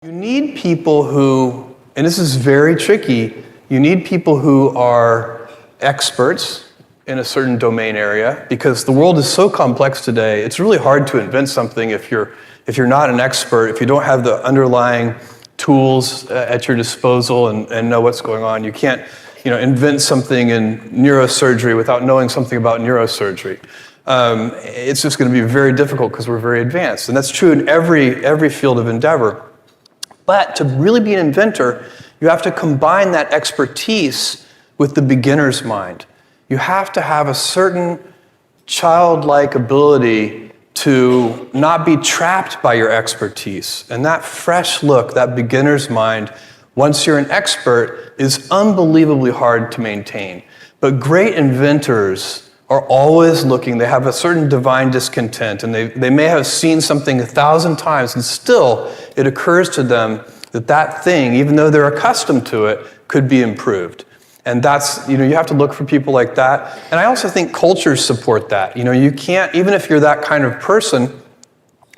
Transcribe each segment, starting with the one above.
You need people who, and this is very tricky, you need people who are experts in a certain domain area, because the world is so complex today, it's really hard to invent something if you're not an expert, if you don't have the underlying tools at your disposal and know what's going on. You can't invent something in neurosurgery without knowing something about neurosurgery. It's just going to be very difficult because we're very advanced. And that's true in every field of endeavor. But to really be an inventor, you have to combine that expertise with the beginner's mind. You have to have a certain childlike ability to not be trapped by your expertise. And that fresh look, that beginner's mind, once you're an expert, is unbelievably hard to maintain. But great inventors are always looking. They have a certain divine discontent, and they may have seen something 1,000 times, and still it occurs to them that that thing, even though they're accustomed to it, could be improved. And that's, you have to look for people like that. And I also think cultures support that. You can't, even if you're that kind of person,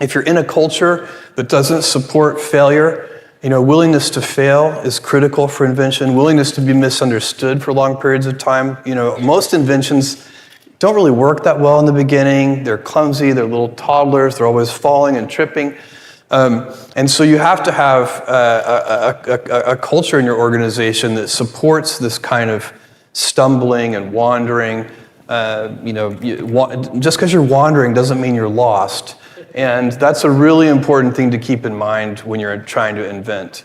if you're in a culture that doesn't support failure, willingness to fail is critical for invention. Willingness to be misunderstood for long periods of time. Most inventions don't really work that well in the beginning. They're clumsy, they're little toddlers, they're always falling and tripping. And so you have to have a culture in your organization that supports this kind of stumbling and wandering. Just because you're wandering doesn't mean you're lost. And that's a really important thing to keep in mind when you're trying to invent.